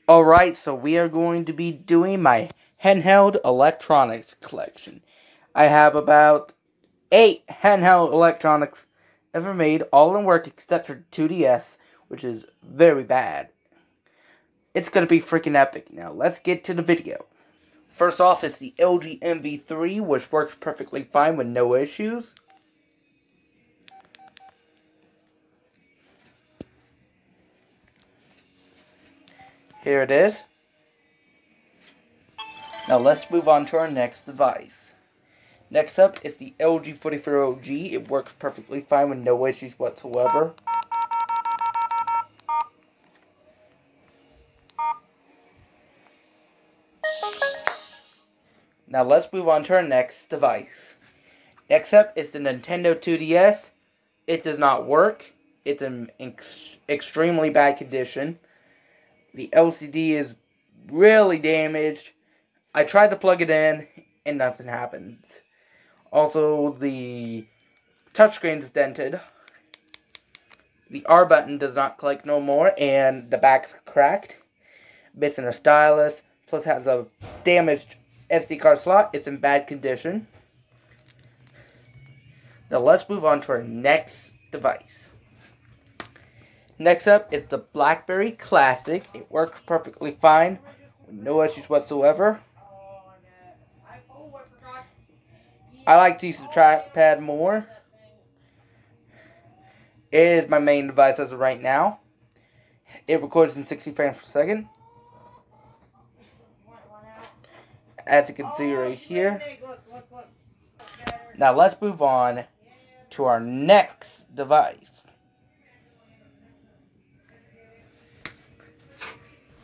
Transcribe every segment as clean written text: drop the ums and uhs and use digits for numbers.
Alright, so we are going to be doing my handheld electronics collection. I have about 8 handheld electronics ever made, all in work except for 2DS, which is very bad. It's gonna be freaking epic. Now, let's get to the video. First off is the LG MV3, which works perfectly fine with no issues. Here it is. Now let's move on to our next device. Next up is the LG 44OG. It works perfectly fine with no issues whatsoever. Now let's move on to our next device. Next up is the Nintendo 2DS. It does not work. It's in extremely bad condition. The LCD is really damaged. I tried to plug it in and nothing happens. Also, the touchscreen is dented. The R button does not click no more, and the back's cracked. Missing a stylus, plus has a damaged SD card slot. It's in bad condition. Now let's move on to our next device. Next up is the BlackBerry Classic. It works perfectly fine, with no issues whatsoever. I like to use the trackpad more. It is my main device as of right now. It records in 60 frames per second. As you can see right here. Now let's move on to our next device.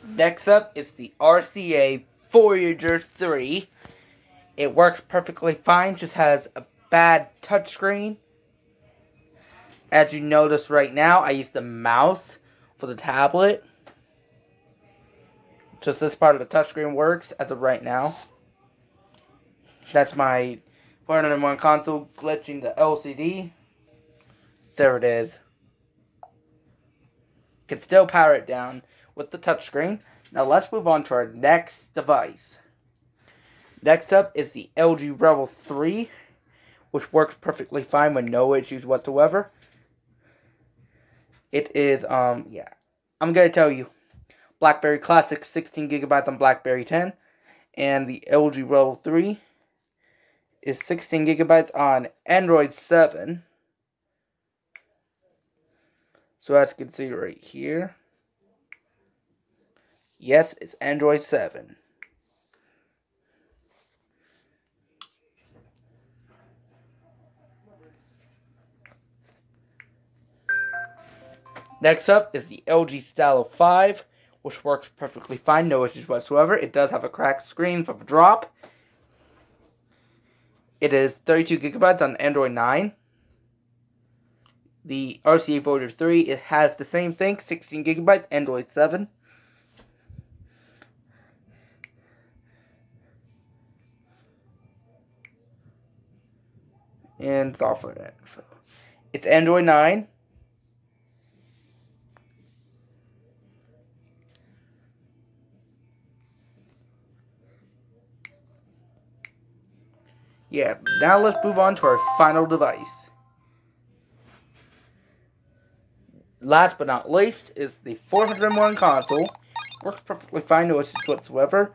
Next up is the RCA Voyager 3. It works perfectly fine, just has a bad touchscreen. As you notice right now, I use the mouse for the tablet. Just this part of the touchscreen works as of right now. That's my 401 console glitching the LCD. There it is. Can still power it down with the touchscreen. Now let's move on to our next device. Next up is the LG Rebel 3, which works perfectly fine with no issues whatsoever. It is, I'm gonna tell you, BlackBerry Classic 16 gigabytes on BlackBerry 10, and the LG Rebel 3 is 16 gigabytes on Android 7. So as you can see right here, yes, it's Android 7. Next up is the LG Stylo 5, which works perfectly fine, no issues whatsoever. It does have a cracked screen from a drop. It is 32 gigabytes on Android 9. The RCA Voyager 3, it has the same thing, 16 gigabytes, Android 7. And software info. It's Android 9. Yeah, now let's move on to our final device. Last but not least is the 401 console. Works perfectly fine, no issues whatsoever.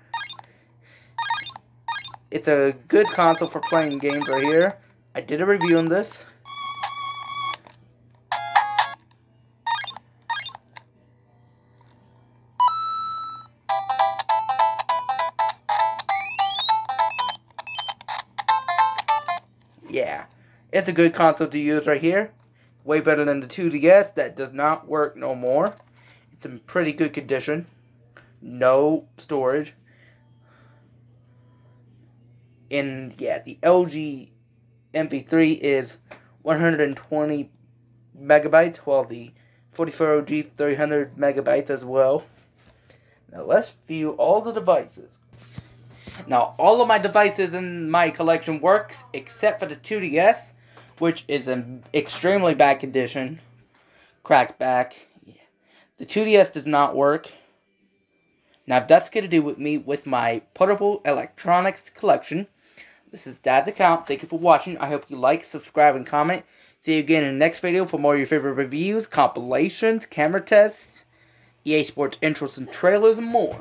It's a good console for playing games right here. I did a review on this. Yeah, it's a good console to use right here. Way better than the 2DS that does not work no more. It's in pretty good condition. No storage. And yeah, the LG MV3 is 120 megabytes, while the 44OG 300 megabytes as well. Now let's view all the devices. Now all of my devices in my collection works except for the 2DS, which is in extremely bad condition. Cracked back. The 2DS does not work. Now that's going to do with me with my portable electronics collection. This is Dad's account. Thank you for watching. I hope you like, subscribe, and comment. See you again in the next video for more of your favorite reviews, compilations, camera tests, EA Sports intros and trailers, and more.